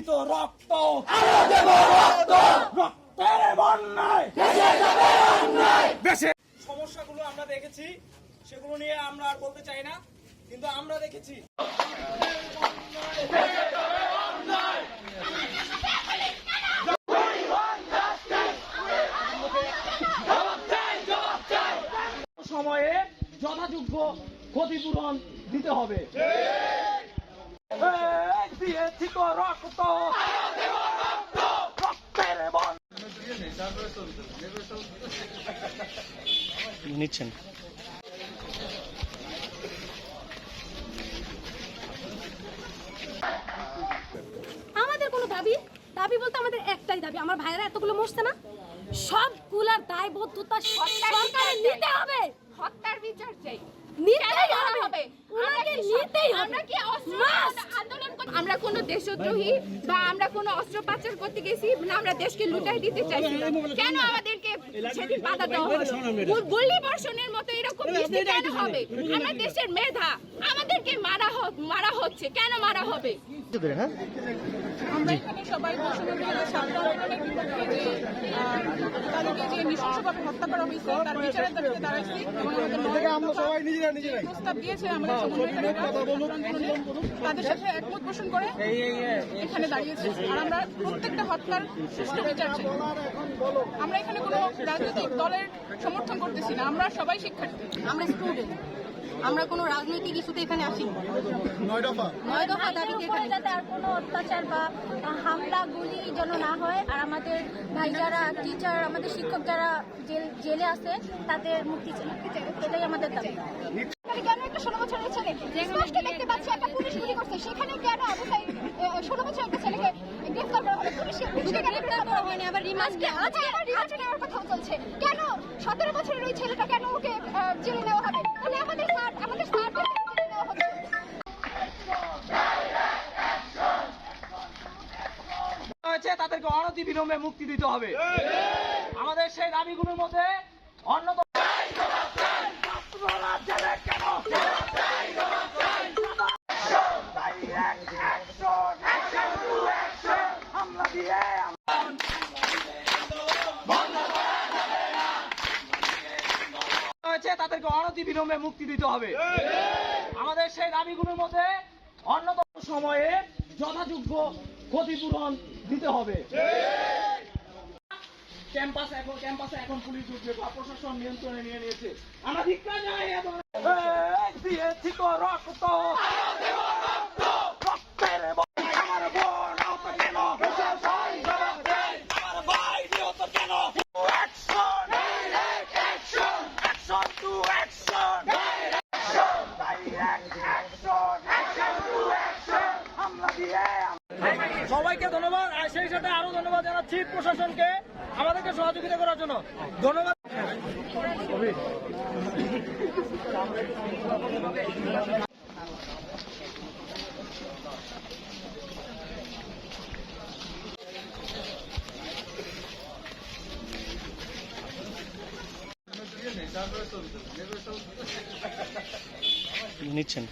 তো রক্ত রক্তের বন্যায় দেশে সমস্যাগুলো আমরা দেখেছি, সেগুলো নিয়ে আমরা আর বলতে চাই না, কিন্তু আমরা দেখেছি সময়ে যথাযোগ্য ক্ষতিপূরণ দিতে হবে। দিয়েছি তো রক্ত রক্তের নিচ্ছেন আমাদের কোনো দাবি বলতে আমাদের একটাই দাবি, আমার ভাইয়েরা এতগুলো মরছে না, সবগুলার দায়বদ্ধতা সরকারের নিতে হবে। হত্যার বিচার চাই, আমরা কোনো দেশদ্রোহী বা আমরা কোনো অস্ত্র পাচার করতে গেছি না, আমরা দেশকে লুটাই দিতে চাইছি। কেন আমাদেরকে সেদিন বাধা দেওয়া হলো? গুলি বর্ষণের মতো এরকম কেন হবে? আমরা দেশের মেধা, আমাদেরকে মারা হচ্ছে, কেন মারা হবে? আমরা এখানে সবাই তাদেরকে যে নৃশংসভাবে হত্যা করা হয়েছে তার বিচারের দাবিতে দাঁড়াইছি এবং প্রস্তাব দিয়েছে আমাদের তাদের সাথে একমত পোষণ করে এখানে দাঁড়িয়েছে। আর আমরা প্রত্যেকটা হত্যার সুষ্ঠু বিচার চাই। আমরা এখানে কোনো রাজনৈতিক দলের সমর্থন করতেছি না, আমরা সবাই শিক্ষার্থী, আমরা স্টুডেন্ট, আমরা কোনো রাজনৈতিক ইস্যুতে এখানে আসি। 9 দফা দাবিতে যাতে আর কোনো অত্যাচার বা হামলা গুলি যেন না হয়, আর আমাদের ভাই যারা টিচার, আমাদের শিক্ষক যারা জেলে আছে তাদের মুক্তি চাই, এটাই আমাদের দাবি। কেন একটা 16 বছরের ছেলে স্পষ্ট দেখতে পাচ্ছি একটা পুলিশ গুলি করছে, সেখানে কেন অবস্থায় 16 বছরের একটা ছেলেকে গ্রেফতার করা হলো? পুলিশকে গ্রেফতার করা হয়নি, আবার রিমান্ডে নেওয়ার কথা চলছে। কেন 17 বছরের ওই ছেলেটা কেন ওকে জেলে নেওয়া হবে? তাহলে আমাদের স্যার জেলে নেওয়া হচ্ছে। তাদেরকে অনতিবিলম্বে মুক্তি দিতে হবে। আমাদের সেই দাবিগুলোর মধ্যে অন্যতম তাদেরকে অনতিবিলম্বে মুক্তি দিতে হবে। আমাদের সেই দাবিগুলোর মধ্যে অন্যতম সময়ে যথাযোগ্য ক্ষতিপূরণ দিতে হবে। ক্যাম্পাসে এখন পুলিশ উঠবে বা প্রশাসন নিয়ন্ত্রণে নিয়ে নিয়েছে, আমরা ধিক্কার জানাই। দিয়েছি তো রক্ত রক্তের আমার বোন আহত কেন, আমার ভাই নিহত কেন? Action action action to action সবাইকে ধন্যবাদ, আর সেই সাথে আরো ধন্যবাদ জানাচ্ছি প্রশাসনকে আমাদেরকে সহযোগিতা করার জন্য। ধন্যবাদ। নিচ্ছেন